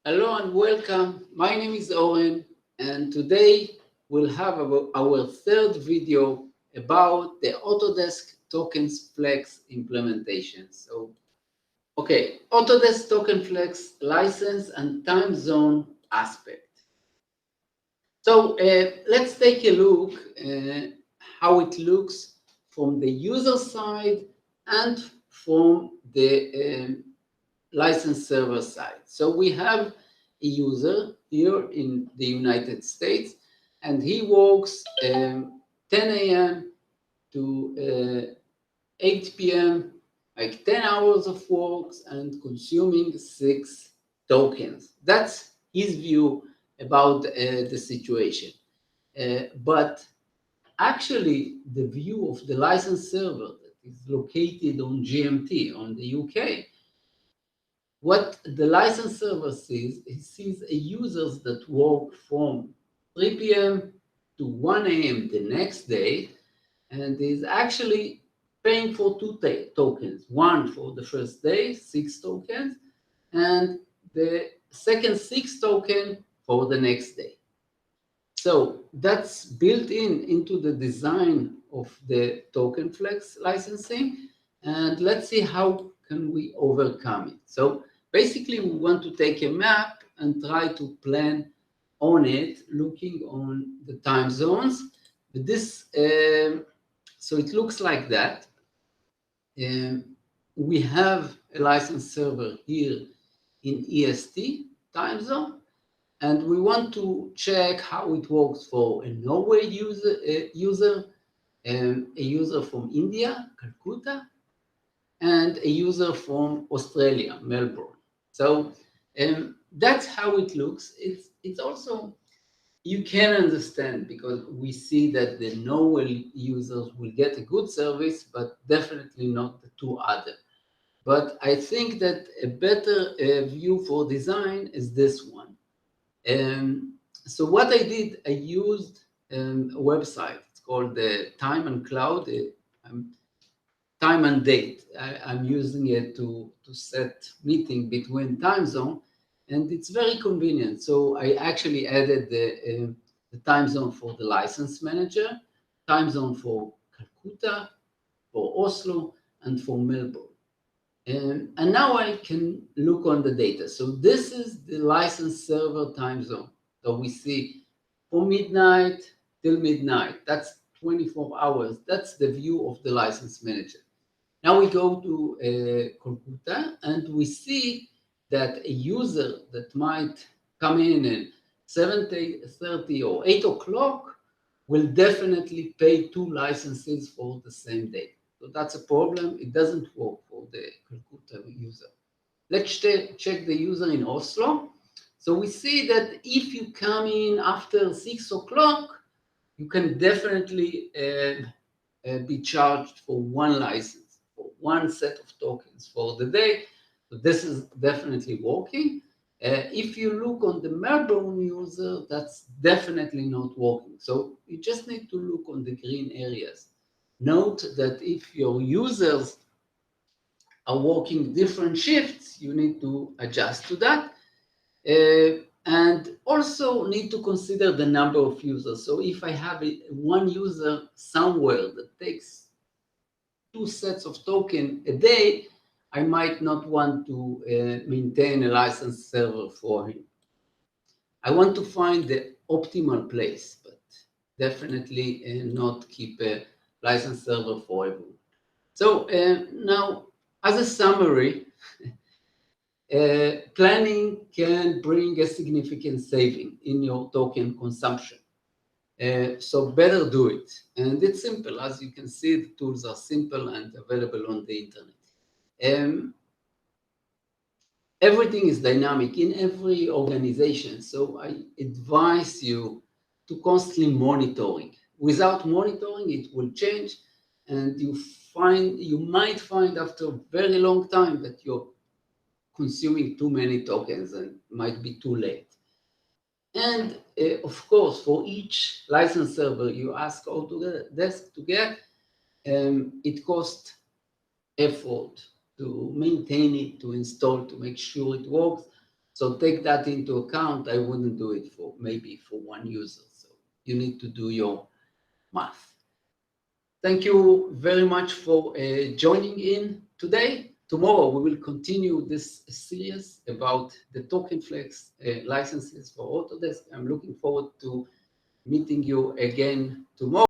Hello and welcome. My name is Oren, and today we'll have our third video about the Autodesk Tokens Flex implementation. Okay, Autodesk Token Flex license and time zone aspect. Let's take a look how it looks from the user side and from the license server side. So we have a user here in the United States, and he works 10 a.m. to 8 p.m., like 10 hours of work and consuming 6 tokens. That's his view about the situation. But actually, the view of the license server that is located on GMT, on the UK, what the license server sees, he sees a users that work from 3 p.m. to 1 a.m. the next day, and is actually paying for two tokens, one for the first day, 6 tokens, and the second 6 token for the next day. So that's built into the design of the token flex licensing. And let's see how can we overcome it. So basically we want to take a map and try to plan on it, looking on the time zones. But so it looks like that. We have a license server here in EST time zone, and we want to check how it works for a Norway user, a user from India, Calcutta, and a user from Australia, Melbourne. So that's how it looks. It's also, you can understand, because we see that the Norway users will get a good service, but definitely not the two other. But I think that a better view for design is this one. So what I did, I used a website. It's called the Time and Cloud, Time and Date. I'm using it to set meeting between time zone, and it's very convenient. So I actually added the time zone for the license manager, time zone for Calcutta, for Oslo, and for Melbourne. And now I can look on the data. So this is the license server time zone. So we see from midnight till midnight. That's 24 hours. That's the view of the license manager. Now we go to Calcutta and we see that a user that might come in at 7:30 or 8 o'clock will definitely pay two licenses for the same day. So that's a problem. It doesn't work for the Calcutta user. Let's check the user in Oslo. So we see that if you come in after 6 o'clock, you can definitely be charged for one license, for one set of tokens for the day. So this is definitely working. If you look on the Melbourne user, that's definitely not working. So you just need to look on the green areas. Note that if your users are working different shifts, you need to adjust to that. And also need to consider the number of users. So if I have one user somewhere that takes two sets of token a day, I might not want to maintain a license server for him. I want to find the optimal place, but definitely not keep a license server for everyone. So now, as a summary, planning can bring a significant saving in your token consumption. So better do it. And it's simple. As you can see, the tools are simple and available on the internet. Everything is dynamic in every organization. So I advise you to constantly monitoring. Without monitoring, it will change, and you might find after a very long time that you're consuming too many tokens and might be too late. And of course, for each license server you ask Autodesk to get, it costs effort to maintain it, to install, to make sure it works. So take that into account. I wouldn't do it for maybe for one user. So you need to do your math. Thank you very much for joining in today. Tomorrow we will continue this series about the token flex licenses for Autodesk. I'm looking forward to meeting you again tomorrow.